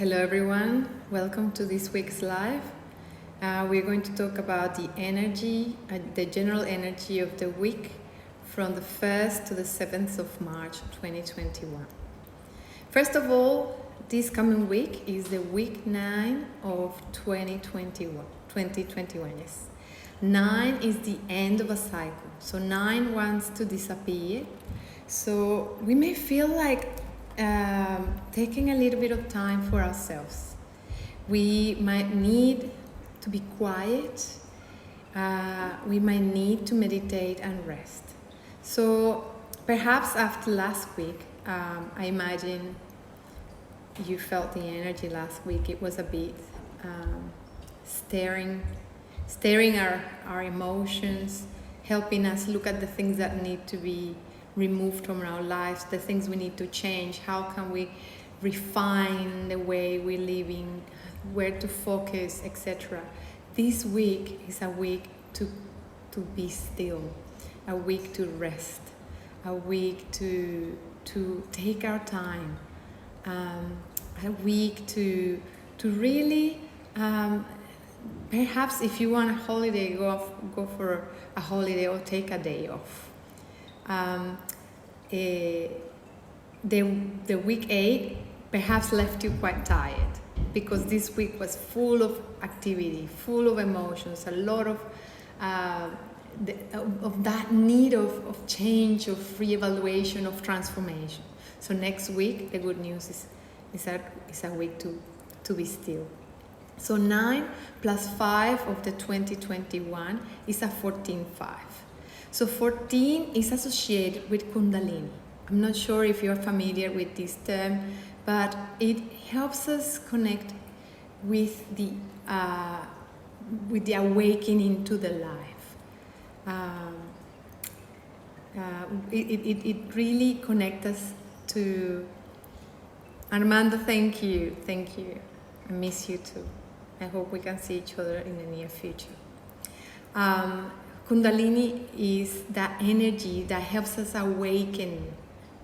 Hello everyone, welcome to this week's live. We're going to talk about the energy, the general energy of the week from the 1st to the 7th of March 2021. First of all, this coming week is the week 9 of 2021, yes. 9 is the end of a cycle, so 9 wants to disappear. So we may feel like taking a little bit of time for ourselves. We might need to be quiet. We might need to meditate and rest. So perhaps after last week, I imagine you felt the energy last week. It was a bit stirring our emotions, helping us look at the things that need to be removed from our lives, the things we need to change, how can we refine the way we're living, where to focus, etc. This week is a week to be still, a week to rest, a week to take our time, a week to really perhaps if you want a holiday, go for a holiday or take a day off. The week 8 perhaps left you quite tired because this week was full of activity, full of emotions, a lot of that need of change, of reevaluation, of transformation. So next week, the good news is a week to be still. So 9 plus 5 of the 2021 is a 14-5. So 14 is associated with Kundalini. I'm not sure if you're familiar with this term, but it helps us connect with the awakening to the life. It really connects us to Armando. Thank you. I miss you too. I hope we can see each other in the near future. Kundalini is that energy that helps us awaken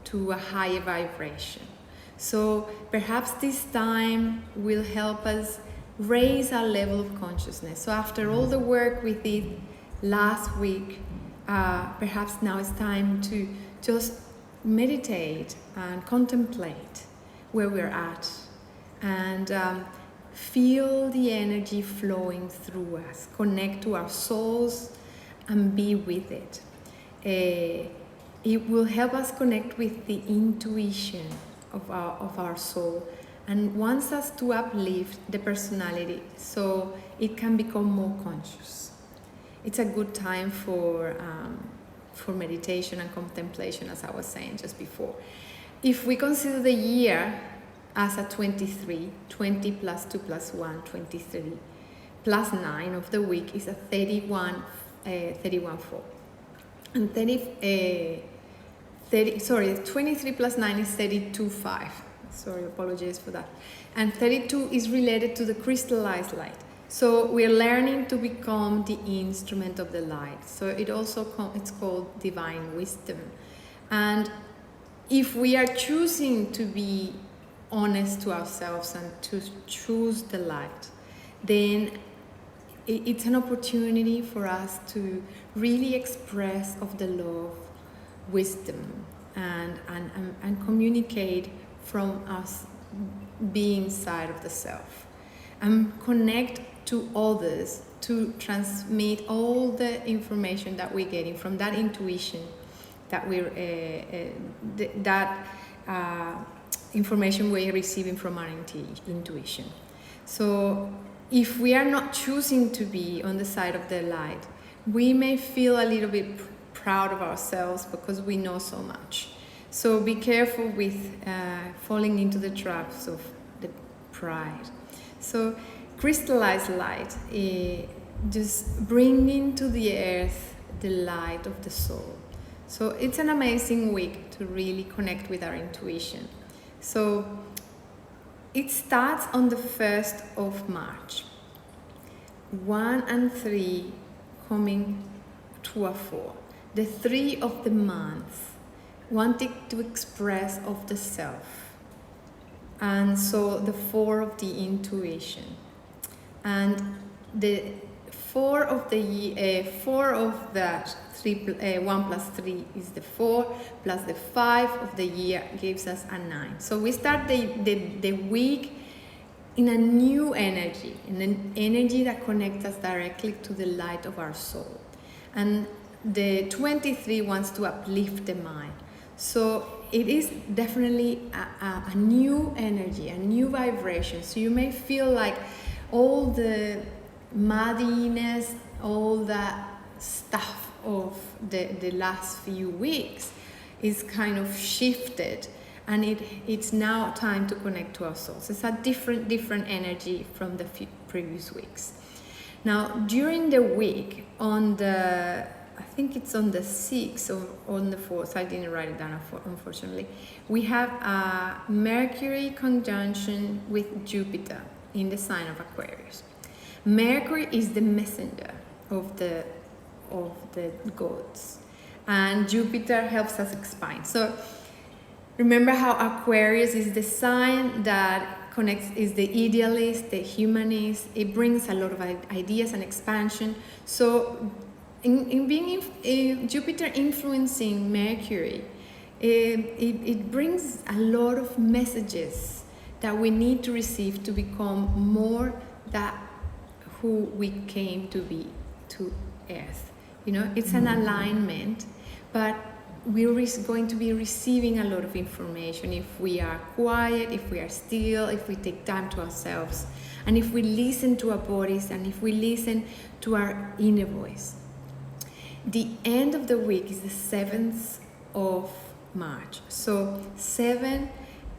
to a higher vibration. So perhaps this time will help us raise our level of consciousness. So after all the work we did last week, perhaps now it's time to just meditate and contemplate where we're at and feel the energy flowing through us, connect to our souls and be with it. It will help us connect with the intuition of our soul and wants us to uplift the personality so it can become more conscious. It's a good time for meditation and contemplation, as I was saying just before. If we consider the year as a 23, 20 plus 2 plus 1, 23, plus 9 of the week is a 31-4. And 23 plus 9 is 32-5. Sorry, apologies for that. And 32 is related to the crystallized light. So we're learning to become the instrument of the light. So it's called divine wisdom. And if we are choosing to be honest to ourselves and to choose the light, then it's an opportunity for us to really express of the love, wisdom, and communicate from us being side of the self, and connect to others to transmit all the information that we're getting from that intuition that information we're receiving from our intuition. So if we are not choosing to be on the side of the light, we may feel a little bit proud of ourselves because we know so much. So be careful with falling into the traps of the pride. So crystallized light, just bringing to the earth the light of the soul. So it's an amazing week to really connect with our intuition. So it starts on the 1st of March. 1 and 3 coming to a 4. The 3 of the month wanting to express of the self. And so the 4 of the intuition. And the 4 of the 4 of that 1 plus 3 is the 4, plus the 5 of the year gives us a 9. So we start the week in a new energy, in an energy that connects us directly to the light of our soul. And the 23 wants to uplift the mind. So it is definitely a new energy, a new vibration. So you may feel like all the muddiness, all that stuff of the last few weeks is kind of shifted, and it's now time to connect to our souls. It's a different energy from the previous weeks. Now, during the week, I think it's on the 6th or on the 4th, I didn't write it down unfortunately, we have a Mercury conjunction with Jupiter in the sign of Aquarius. Mercury is the messenger of the gods, and Jupiter helps us expand. So remember how Aquarius is the sign that connects, is the idealist, the humanist. It brings a lot of ideas and expansion. So in Jupiter influencing Mercury, it brings a lot of messages that we need to receive to become more that who we came to be to Earth. You know, it's an alignment, but we're going to be receiving a lot of information if we are quiet, if we are still, if we take time to ourselves, and if we listen to our bodies, and if we listen to our inner voice. The end of the week is the 7th of March. So 7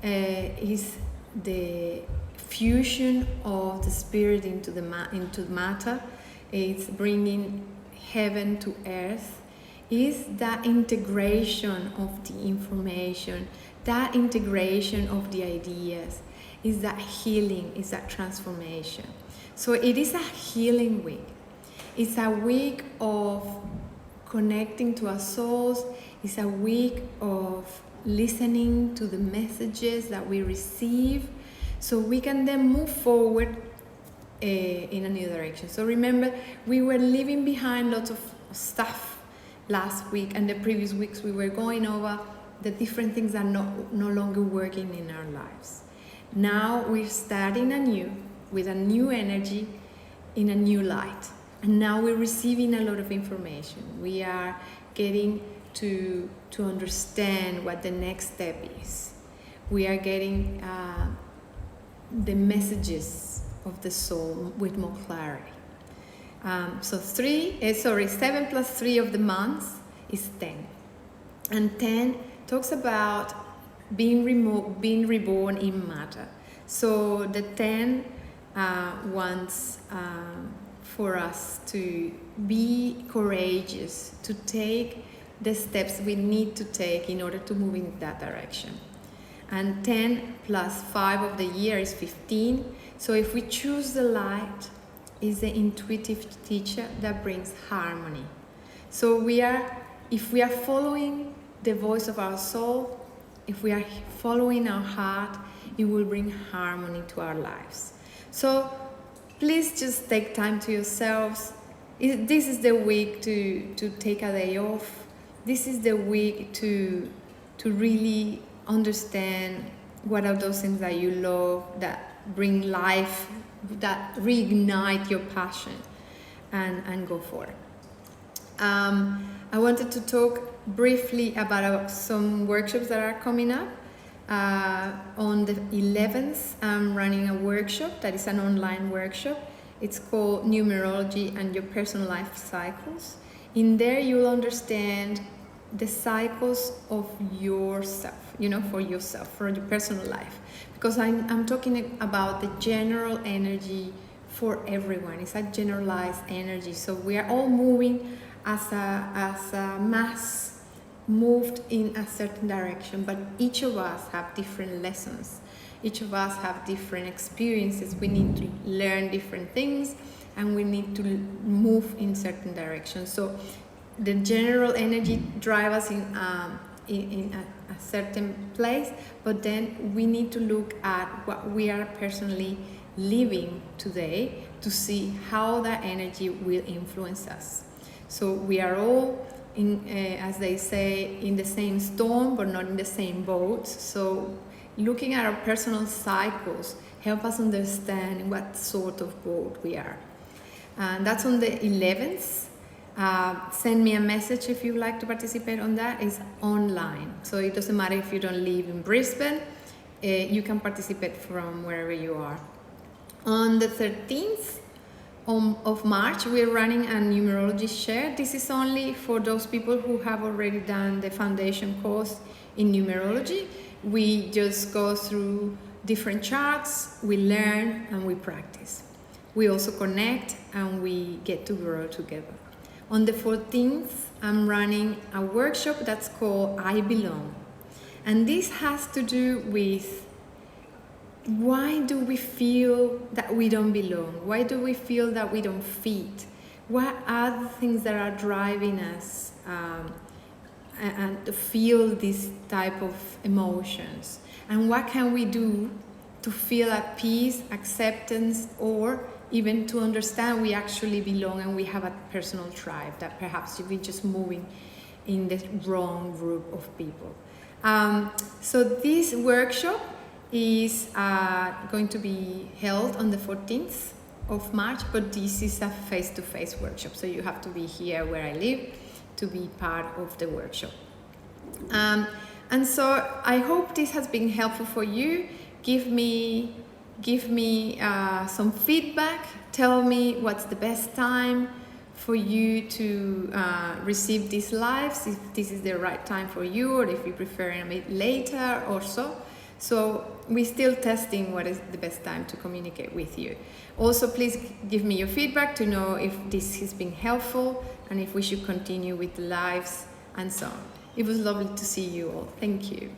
is the fusion of the spirit into matter. It's bringing heaven to earth. Is that integration of the information, that integration of the ideas, is that healing, is that transformation. So it is a healing week. It's a week of connecting to our souls. It's a week of listening to the messages that we receive, so we can then move forward in a new direction. So remember, we were leaving behind lots of stuff last week, and the previous weeks we were going over the different things that are no longer working in our lives. Now we're starting anew with a new energy in a new light, and now we're receiving a lot of information. We are getting to understand what the next step is. We are getting the messages of the soul with more clarity. So 7 plus 3 of the months is 10. And 10 talks about being reborn in matter. So the 10 wants for us to be courageous, to take the steps we need to take in order to move in that direction. And 10 plus 5 of the year is 15. So if we choose the light, is the intuitive teacher that brings harmony. So if we are following the voice of our soul, if we are following our heart, it will bring harmony to our lives. So please just take time to yourselves. This is the week to take a day off. This is the week to really understand what are those things that you love, that bring life, that reignite your passion, and go for it. I wanted to talk briefly about some workshops that are coming up. On the 11th, I'm running a workshop that is an online workshop. It's called Numerology and Your Personal Life Cycles. In there, you'll understand the cycles of yourself, for yourself, for your personal life. Because I'm talking about the general energy for everyone. It's a generalized energy. So we are all moving as a mass, moved in a certain direction, but each of us have different lessons. Each of us have different experiences. We need to learn different things, and we need to move in certain directions. So the general energy drives us in a certain place, but then we need to look at what we are personally living today to see how that energy will influence us. So we are all in, as they say, in the same storm, but not in the same boat. So looking at our personal cycles help us understand what sort of boat we are. And that's on the 11th. Send me a message if you'd like to participate on that. It's online, so it doesn't matter if you don't live in Brisbane. You can participate from wherever you are. On the 13th of March, we're running a numerology share. This is only for those people who have already done the foundation course in numerology. We just go through different charts, we learn and we practice. We also connect and we get to grow together. On the 14th, I'm running a workshop that's called I Belong. And this has to do with why do we feel that we don't belong? Why do we feel that we don't fit? What are the things that are driving us and to feel this type of emotions? And what can we do to feel at peace, acceptance, or even to understand we actually belong and we have a personal tribe, that perhaps we're just moving in the wrong group of people. So this workshop is going to be held on the 14th of March, but this is a face-to-face workshop, so you have to be here where I live to be part of the workshop. And so I hope this has been helpful for you. Give me some feedback. Tell me what's the best time for you to receive these lives, if this is the right time for you, or if you prefer a bit later or so. So we're still testing what is the best time to communicate with you. Also, please give me your feedback to know if this has been helpful and if we should continue with the lives and so on. It was lovely to see you all. Thank you.